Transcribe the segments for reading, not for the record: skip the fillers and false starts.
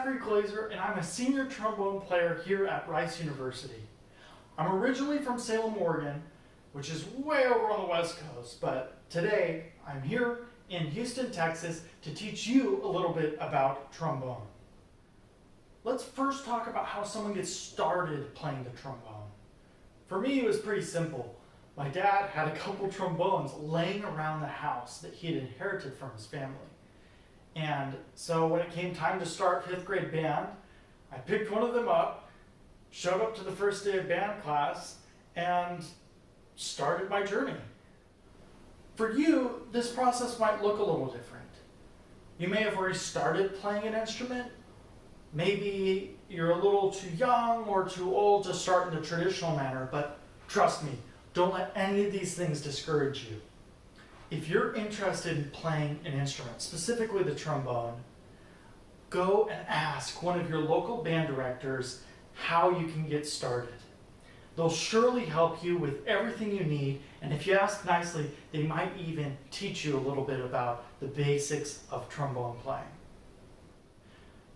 Zachary Glaser, and I'm a senior trombone player here at Rice University. I'm originally from Salem, Oregon, which is way over on the West Coast, but today I'm here in Houston, Texas to teach you a little bit about trombone. Let's first talk about how someone gets started playing the trombone. For me, it was pretty simple. My dad had a couple trombones laying around the house that he had inherited from his family. And so when it came time to start 5th grade band, I picked one of them up, showed up to the first day of band class, and started my journey. For you, this process might look a little different. You may have already started playing an instrument. Maybe you're a little too young or too old to start in the traditional manner, but trust me, don't let any of these things discourage you. If you're interested in playing an instrument, specifically the trombone, go and ask one of your local band directors how you can get started. They'll surely help you with everything you need, and if you ask nicely, they might even teach you a little bit about the basics of trombone playing.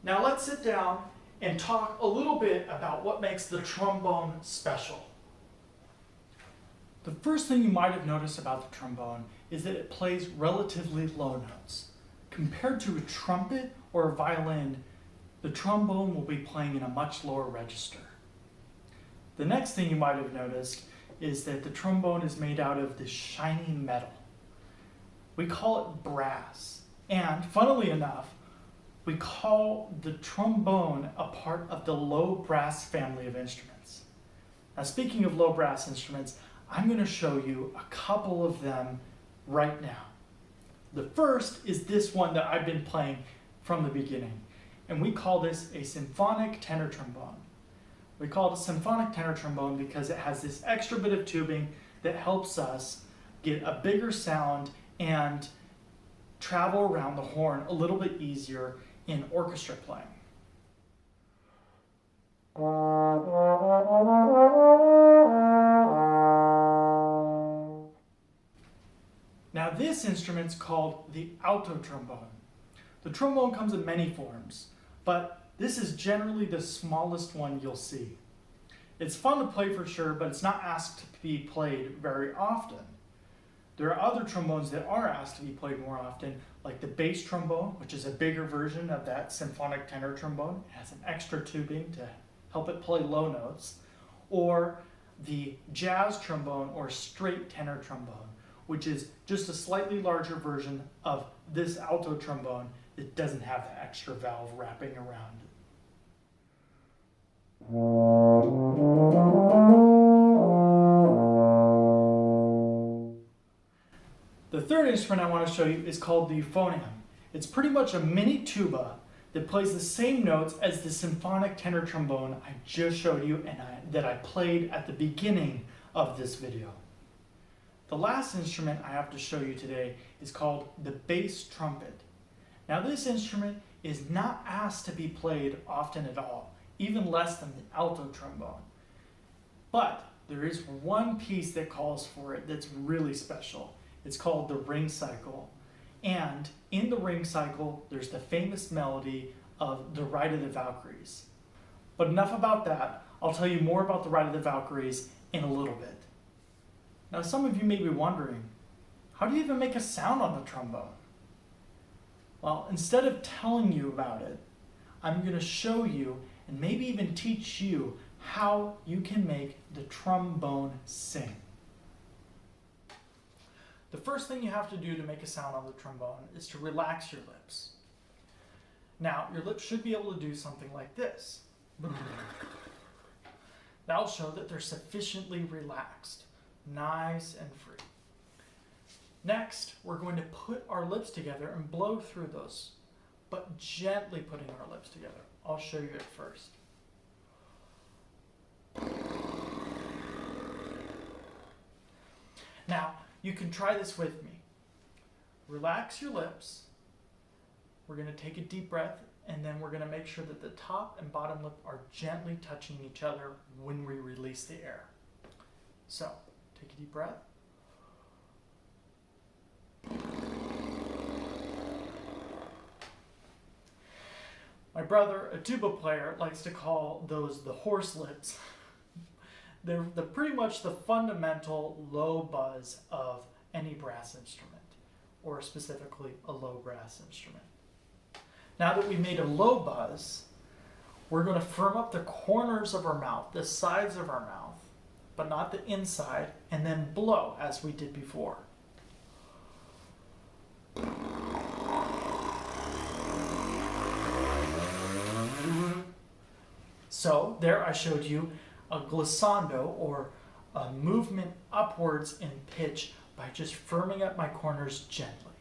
Now let's sit down and talk a little bit about what makes the trombone special. The first thing you might have noticed about the trombone is that it plays relatively low notes. Compared to a trumpet or a violin, the trombone will be playing in a much lower register. The next thing you might have noticed is that the trombone is made out of this shiny metal. We call it brass, and funnily enough, we call the trombone a part of the low brass family of instruments. Now, speaking of low brass instruments, I'm going to show you a couple of them right now. The first is this one that I've been playing from the beginning, and we call this a symphonic tenor trombone. We call it a symphonic tenor trombone because it has this extra bit of tubing that helps us get a bigger sound and travel around the horn a little bit easier in orchestra playing. Now this instrument's called the alto trombone. The trombone comes in many forms, but this is generally the smallest one you'll see. It's fun to play for sure, but it's not asked to be played very often. There are other trombones that are asked to be played more often, like the bass trombone, which is a bigger version of that symphonic tenor trombone. It has an extra tubing to help it play low notes. Or the jazz trombone or straight tenor trombone, which is just a slightly larger version of this alto trombone that doesn't have the extra valve wrapping around it. The third instrument I want to show you is called the euphonium. It's pretty much a mini tuba that plays the same notes as the symphonic tenor trombone I just showed you and that I played at the beginning of this video. The last instrument I have to show you today is called the bass trumpet. Now this instrument is not asked to be played often at all, even less than the alto trombone. But there is one piece that calls for it that's really special. It's called the ring cycle. And in the ring cycle, there's the famous melody of the Ride of the Valkyries. But enough about that. I'll tell you more about the Ride of the Valkyries in a little bit. Now, some of you may be wondering, how do you even make a sound on the trombone? Well, instead of telling you about it, I'm going to show you and maybe even teach you how you can make the trombone sing. The first thing you have to do to make a sound on the trombone is to relax your lips. Now, your lips should be able to do something like this. That'll show that they're sufficiently relaxed, nice and free. Next, we're going to put our lips together and blow through those, but gently putting our lips together. I'll show you it first. Now, you can try this with me. Relax your lips. We're going to take a deep breath, and then we're going to make sure that the top and bottom lip are gently touching each other when we release the air. So, take a deep breath. My brother, a tuba player, likes to call those the horse lips. They're pretty much the fundamental low buzz of any brass instrument, or specifically a low brass instrument. Now that we made a low buzz, we're going to firm up the corners of our mouth, the sides of our mouth, but not the inside, and then blow as we did before. So there I showed you a glissando, or a movement upwards in pitch by just firming up my corners gently.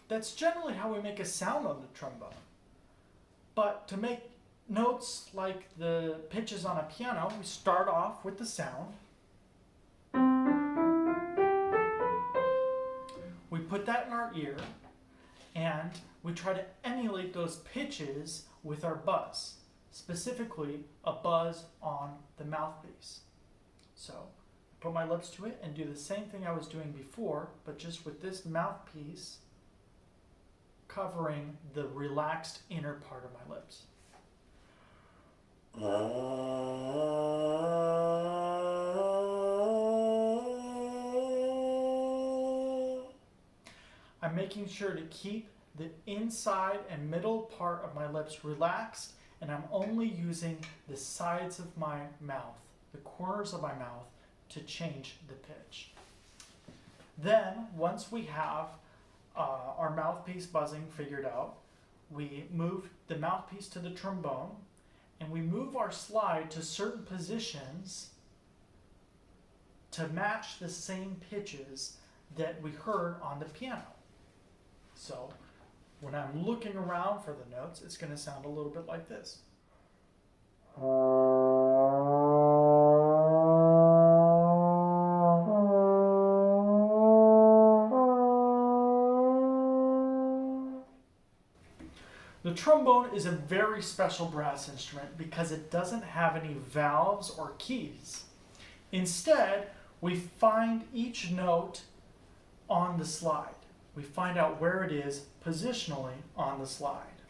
That's generally how we make a sound on the trombone. But to make notes like the pitches on a piano, we start off with the sound. We put that in our ear, and we try to emulate those pitches with our buzz, specifically a buzz on the mouthpiece. So I put my lips to it and do the same thing I was doing before, but just with this mouthpiece covering the relaxed inner part of my lips. I'm making sure to keep the inside and middle part of my lips relaxed, and I'm only using the sides of my mouth, the corners of my mouth, to change the pitch. Then, once we have our mouthpiece buzzing figured out, we move the mouthpiece to the trombone, and we move our slide to certain positions to match the same pitches that we heard on the piano. So when I'm looking around for the notes, it's going to sound a little bit like this. The trombone is a very special brass instrument because it doesn't have any valves or keys. Instead, we find each note on the slide. We find out where it is positionally on the slide.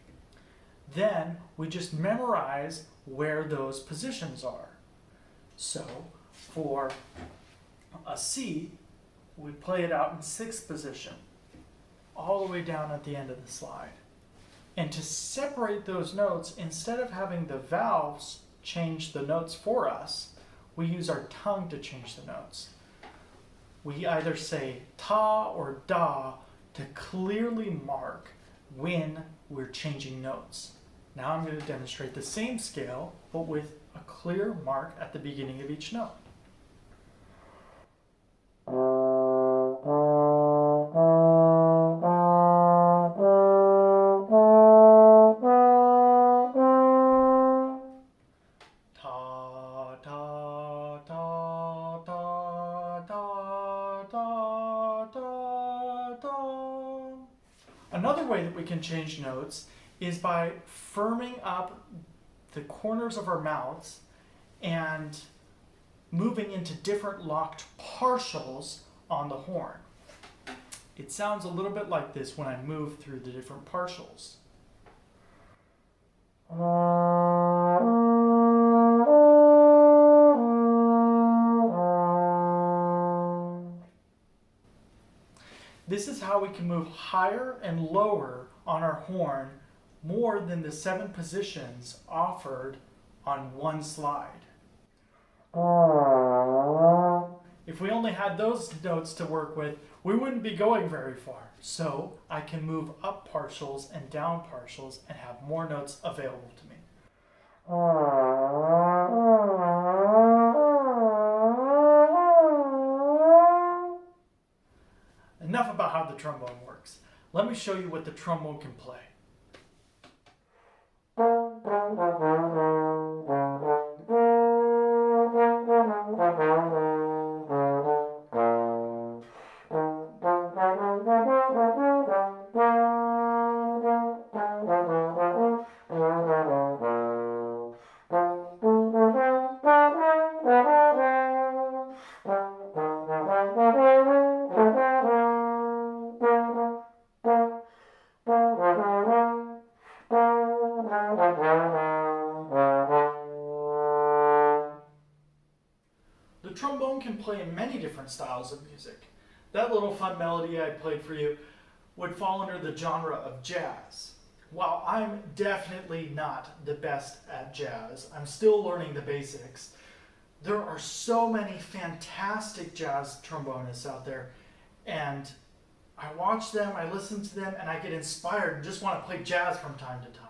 Then we just memorize where those positions are. So for a C, we play it out in sixth position, all the way down at the end of the slide. And to separate those notes, instead of having the valves change the notes for us, we use our tongue to change the notes. We either say ta or da to clearly mark when we're changing notes. Now I'm going to demonstrate the same scale, but with a clear mark at the beginning of each note. Another way that we can change notes is by firming up the corners of our mouths and moving into different locked partials on the horn. It sounds a little bit like this when I move through the different partials. This is how we can move higher and lower on our horn more than the 7 positions offered on one slide. If we only had those notes to work with, we wouldn't be going very far. So I can move up partials and down partials and have more notes available to me. Enough about how the trombone works. Let me show you what the trombone can play. trombone can play in many different styles of music. That little fun melody I played for you would fall under the genre of jazz. While I'm definitely not the best at jazz, I'm still learning the basics. There are so many fantastic jazz trombonists out there, and I watch them, I listen to them, and I get inspired and just want to play jazz from time to time.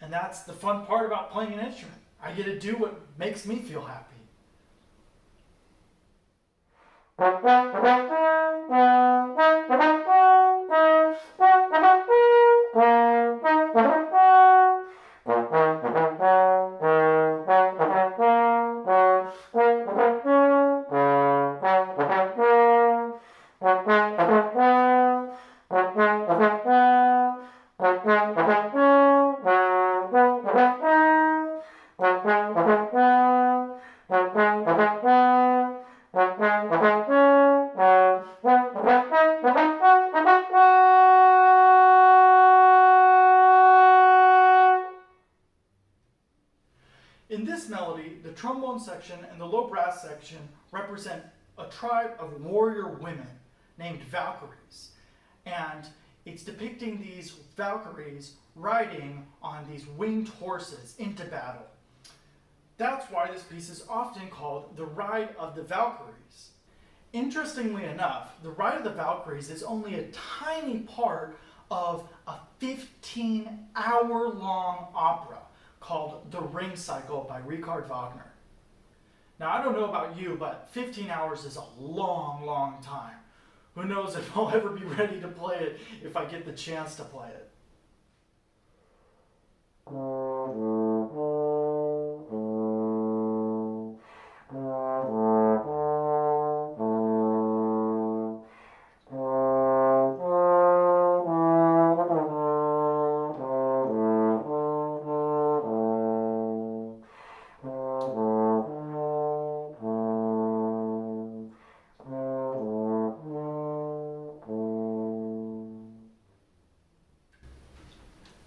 And that's the fun part about playing an instrument. I get to do what makes me feel happy. In this melody, the trombone section and the low brass section represent a tribe of warrior women named Valkyries. And it's depicting these Valkyries riding on these winged horses into battle. That's why this piece is often called the Ride of the Valkyries. Interestingly enough, the Ride of the Valkyries is only a tiny part of a 15-hour-long opera called The Ring Cycle by Richard Wagner. Now, I don't know about you, but 15 hours is a long, long time. Who knows if I'll ever be ready to play it if I get the chance to play it.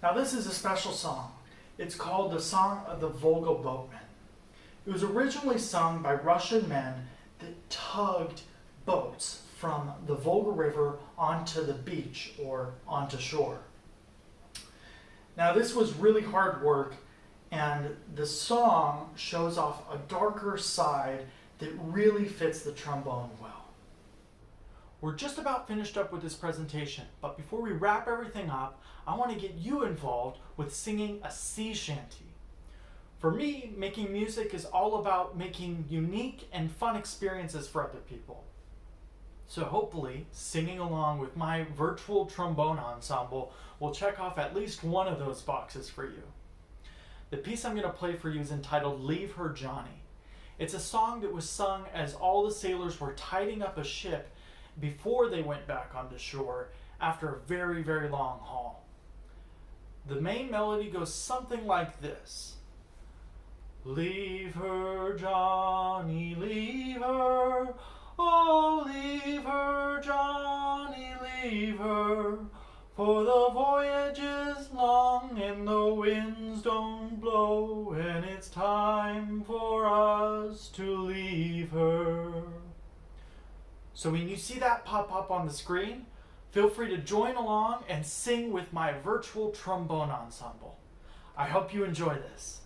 Now this is a special song. It's called the Song of the Volga Boatmen. It was originally sung by Russian men that tugged boats from the Volga River onto the beach or onto shore. Now this was really hard work, and the song shows off a darker side that really fits the trombone well. We're just about finished up with this presentation, but before we wrap everything up, I want to get you involved with singing a sea shanty. For me, making music is all about making unique and fun experiences for other people. So hopefully, singing along with my virtual trombone ensemble will check off at least one of those boxes for you. The piece I'm going to play for you is entitled Leave Her Johnny. It's a song that was sung as all the sailors were tidying up a ship before they went back onto shore after a very, very long haul. The main melody goes something like this. Leave her, Johnny, leave her. Oh, leave her, Johnny, leave her. For the voyage is long and the winds don't blow, and it's time for us to leave her. So when you see that pop up on the screen, feel free to join along and sing with my virtual trombone ensemble. I hope you enjoy this.